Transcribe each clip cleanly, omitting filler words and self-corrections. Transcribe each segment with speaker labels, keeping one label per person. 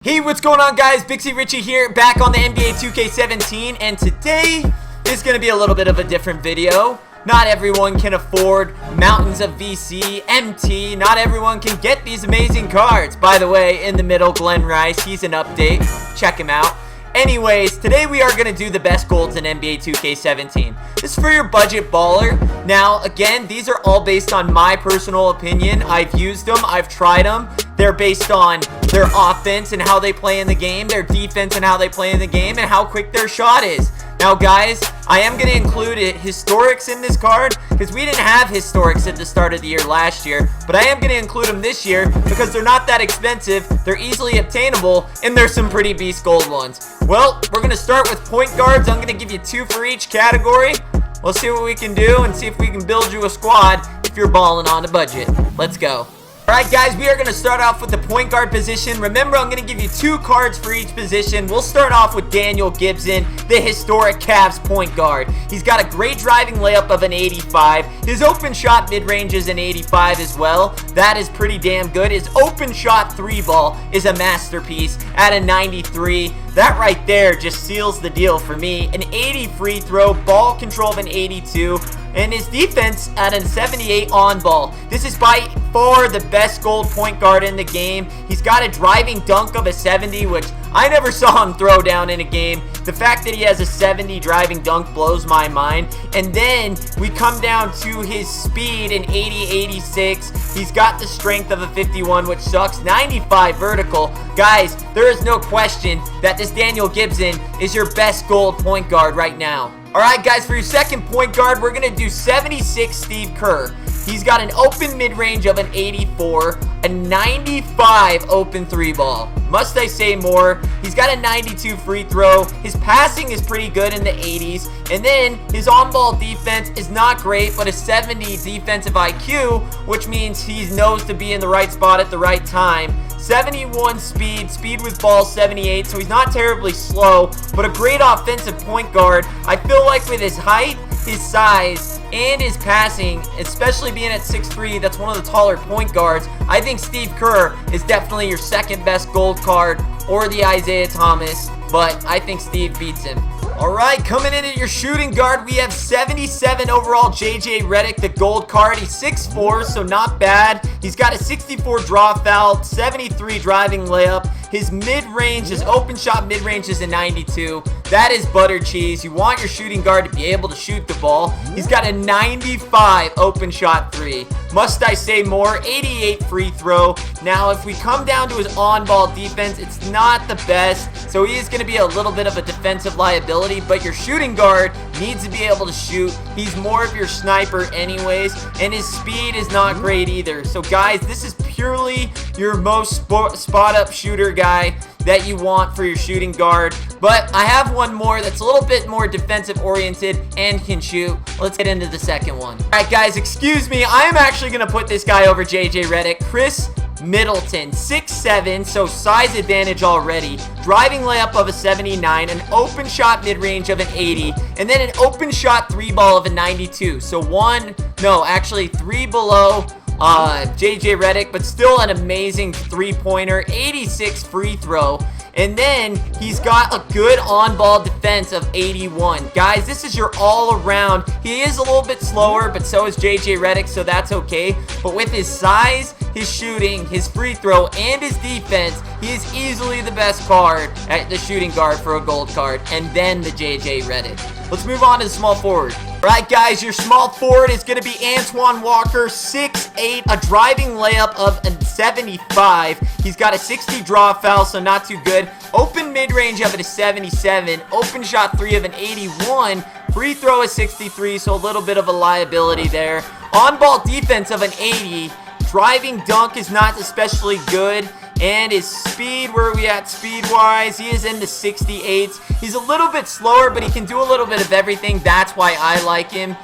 Speaker 1: Hey, what's going on, guys? Bixie Richie here, back on the NBA 2K17, and today is going to be a little bit of a different video. Not everyone can afford mountains of VC, MT. Not everyone can get these amazing cards. By the way, in the middle, Glenn Rice, he's an update. Check him out. Anyways, today we are going to do the best golds in NBA 2K17. This is for your budget baller. Now, again, these are all based on my personal opinion. I've used them. I've tried them. They're based on their offense and how they play in the game, their defense and how they play in the game, and how quick their shot is. Now, guys, I am going to include historics in this card because we didn't have historics at the start of the year last year, but I am going to include them this year because they're not that expensive, they're easily obtainable, and there's some pretty beast gold ones. Well, we're going to start with point guards. I'm going to give you 2 for each category. We'll see what we can do and see if we can build you a squad if you're balling on a budget. Let's go. Alright, guys, we are going to start off with the point guard position. Remember, I'm going to give you 2 cards for each position. We'll start off with Daniel Gibson, the historic Cavs point guard. He's got a great driving layup of an 85. His open shot mid-range is an 85 as well. That is pretty damn good. His open shot 3-ball is a masterpiece at a 93. That right there just seals the deal for me. An 80 free throw, ball control of an 82. And his defense at a 78 on ball. This is by far the best gold point guard in the game. He's got a driving dunk of a 70, which I never saw him throw down in a game. The fact that he has a 70 driving dunk blows my mind. And then we come down to his speed in 80-86. He's got the strength of a 51, which sucks. 95 vertical. Guys, there is no question that this Daniel Gibson is your best gold point guard right now. Alright, guys, for your second point guard, we're going to do 76 Steve Kerr. He's got an open mid-range of an 84, a 95 open 3-ball. Must I say more? He's got a 92 free throw. His passing is pretty good in the 80s. And then his on-ball defense is not great, but a 70 defensive IQ, which means he knows to be in the right spot at the right time. 71 speed with ball 78, so he's not terribly slow, but a great offensive point guard. I feel like with his height, his size, and his passing, especially being at 6'3", that's one of the taller point guards. I think Steve Kerr is definitely your second best gold card, or the Isaiah Thomas, but I think Steve beats him. Alright, coming in at your shooting guard, we have 77 overall JJ Redick, the gold card. He's 6'4", so not bad. He's got a 64 draw foul, 73 driving layup. His mid-range, his open shot mid-range is a 92. That is butter cheese. You want your shooting guard to be able to shoot the ball. He's got a 95 open shot 3. Must I say more? 88 free throw. Now, if we come down to his on-ball defense, it's not the best, so he is going to be a little bit of a defensive liability, but your shooting guard needs to be able to shoot. He's more of your sniper anyways, and his speed is not great either. So, guys, this is purely your most spot-up shooter guy that you want for your shooting guard. But I have one more that's a little bit more defensive oriented and can shoot. Let's get into the second one. Alright, guys, excuse me. I am actually going to put this guy over JJ Redick. Chris Middleton, 6'7", so size advantage already. Driving layup of a 79, an open shot mid-range of an 80, and then an open shot 3-ball of a 92. So 3 below JJ Redick, but still an amazing 3-pointer, 86 free throw. And then he's got a good on-ball defense of 81. Guys, this is your all-around. He is a little bit slower, but so is JJ Redick, so that's okay. But with his size, his shooting, his free throw, and his defense, he is easily the best card at the shooting guard for a gold card. And then the JJ Redick. Let's move on to the small forward. Alright, guys, your small forward is going to be Antoine Walker, 6'8", a driving layup of a 75. He's got a 60 draw foul, so not too good. Open mid-range of it is 77. Open shot 3 of an 81. Free throw is 63, so a little bit of a liability there. On-ball defense of an 80. Driving dunk is not especially good. And his speed, where are we at speed-wise? He is in the 68s. He's a little bit slower, but he can do a little bit of everything. That's why I like him.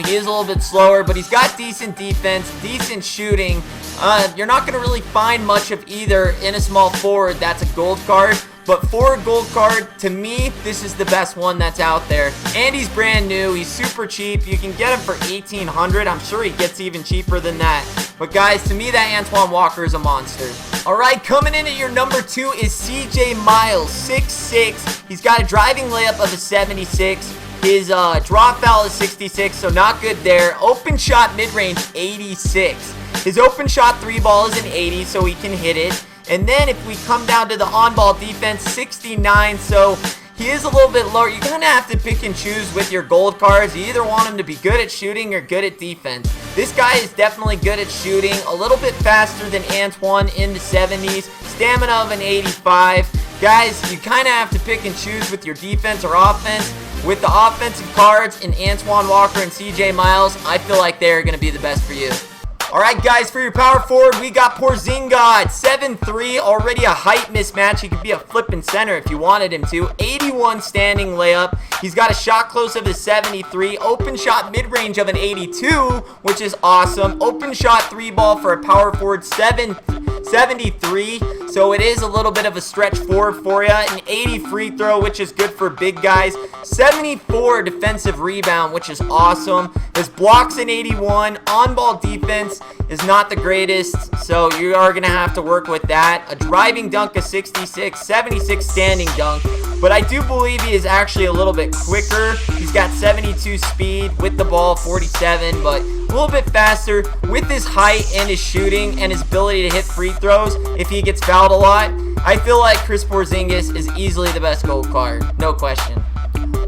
Speaker 1: He is a little bit slower, but he's got decent defense, decent shooting. You're not going to really find much of either in a small forward that's a gold card. But for a gold card, to me, this is the best one that's out there. And he's brand new. He's super cheap. You can get him for $1,800. I'm sure he gets even cheaper than that. But guys, to me, that Antoine Walker is a monster. All right, coming in at your number 2 is CJ Miles, 6'6". He's got a driving layup of a 76. His draw foul is 66, so not good there. Open shot mid-range, 86. His open shot 3-ball is an 80, so he can hit it. And then if we come down to the on-ball defense, 69, so he is a little bit lower. You're going to have to pick and choose with your gold cards. You either want him to be good at shooting or good at defense. This guy is definitely good at shooting, a little bit faster than Antoine in the 70s, stamina of an 85. Guys, you kind of have to pick and choose with your defense or offense. With the offensive cards in Antoine Walker and CJ Miles, I feel like they're going to be the best for you. Alright guys, for your power forward, we got Porzingis at 7'3", already a height mismatch. He could be a flipping center if you wanted him to. 81 standing layup. He's got a shot close of a 73, open shot mid-range of an 82, which is awesome. Open shot 3-ball for a power forward, 73, so it is a little bit of a stretch forward for you. An 80 free throw, which is good for big guys. 74 defensive rebound, which is awesome. His blocks an 81, on-ball defense is not the greatest, so you are going to have to work with that. A driving dunk of 66, 76 standing dunk, but I do believe he is actually a little bit quicker. He's got 72 speed with the ball, 47, but a little bit faster with his height and his shooting and his ability to hit free throws if he gets fouled a lot. I feel like Chris Porzingis is easily the best gold card, no question.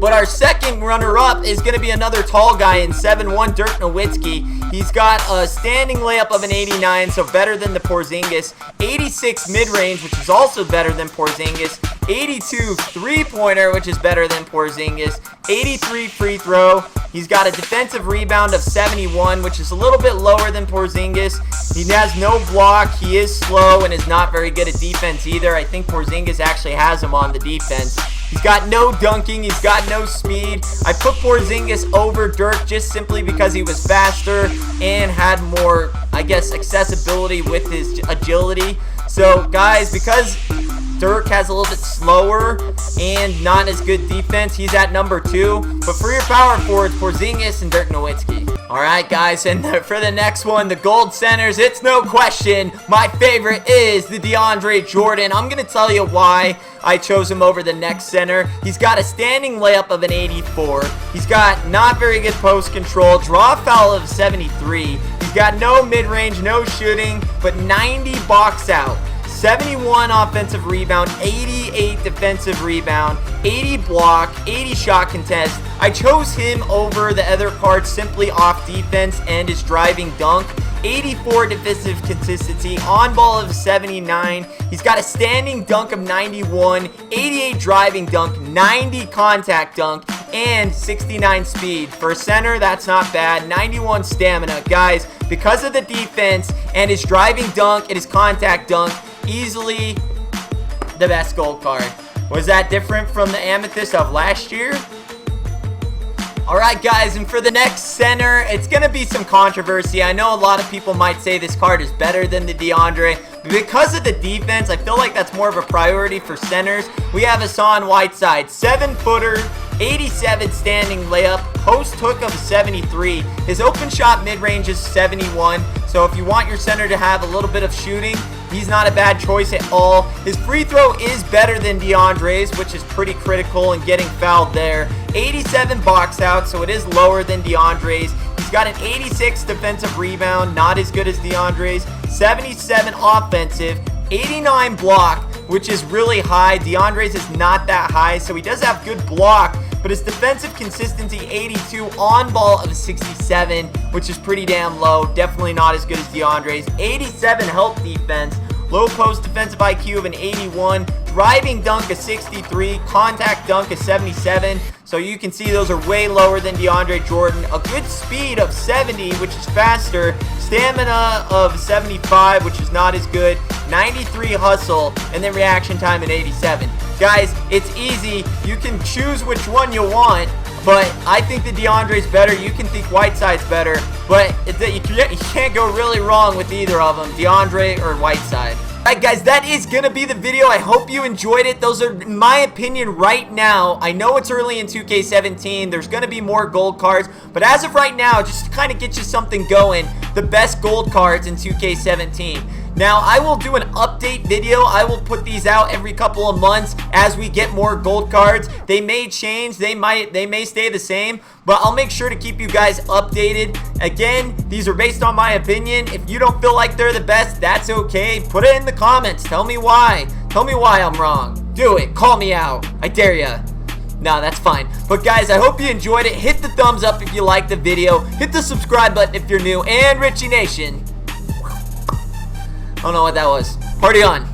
Speaker 1: But our second runner-up is going to be another tall guy in 7'1", Dirk Nowitzki. He's got a standing layup of an 89, so better than the Porzingis. 86 mid-range, which is also better than Porzingis. 82 three-pointer, which is better than Porzingis. 83 free throw. He's got a defensive rebound of 71, which is a little bit lower than Porzingis. He has no block. He is slow and is not very good at defense either. I think Porzingis actually has him on the defense. He's got no dunking. He's got no speed. I put Porzingis over Dirk just simply because he was faster and had more, I guess, accessibility with his agility. So, guys, because Dirk has a little bit slower and not as good defense, he's at number 2. But for your power forwards, Porzingis and Dirk Nowitzki. Alright guys, and for the next one, the gold centers, it's no question, my favorite is the DeAndre Jordan. I'm going to tell you why I chose him over the next center. He's got a standing layup of an 84. He's got not very good post control, draw foul of 73. He's got no mid-range, no shooting, but 90 box out. 71 offensive rebound, 88 defensive rebound, 80 block, 80 shot contest. I chose him over the other cards simply off defense and his driving dunk. 84 defensive consistency, on ball of 79. He's got a standing dunk of 91, 88 driving dunk, 90 contact dunk, and 69 speed. For a center, that's not bad. 91 stamina. Guys, because of the defense and his driving dunk and his contact dunk, easily the best gold card. Was that different from the Amethyst of last year? Alright guys, and for the next center, it's going to be some controversy. I know a lot of people might say this card is better than the DeAndre. Because of the defense, I feel like that's more of a priority for centers. We have Hassan Whiteside, 7-footer, 87 standing layup, post hook of 73. His open shot mid-range is 71. So if you want your center to have a little bit of shooting, he's not a bad choice at all. His free throw is better than DeAndre's, which is pretty critical in getting fouled there. 87 box out, so it is lower than DeAndre's. He's got an 86 defensive rebound, not as good as DeAndre's. 77 offensive, 89 block, which is really high. DeAndre's is not that high, so he does have good block, but his defensive consistency, 82, on ball of 67, which is pretty damn low. Definitely not as good as DeAndre's. 87 help defense, low post defensive IQ of an 81, driving dunk of 63, contact dunk of 77. So you can see those are way lower than DeAndre Jordan. A good speed of 70, which is faster. Stamina of 75, which is not as good. 93 hustle, and then reaction time at 87. Guys, it's easy. You can choose which one you want. but I think that DeAndre's better. You can think Whiteside's better, but you can't go really wrong with either of them, DeAndre or Whiteside. Alright guys, that is gonna be the video. I hope you enjoyed it. Those are, in my opinion, right now. I know it's early in 2K17. There's gonna be more gold cards, but as of right now, just to kind of get you something going, the best gold cards in 2K17. Now, I will do an update video. I will put these out every couple of months as we get more gold cards. They may change, they may stay the same, but I'll make sure to keep you guys updated. Again, these are based on my opinion. If you don't feel like they're the best, that's okay. Put it in the comments. Tell me why. Tell me why I'm wrong. Do it. Call me out. I dare ya. No, that's fine. But guys, I hope you enjoyed it. Hit the thumbs up if you liked the video. Hit the subscribe button if you're new. And Richie Nation, I don't know what that was. Party on.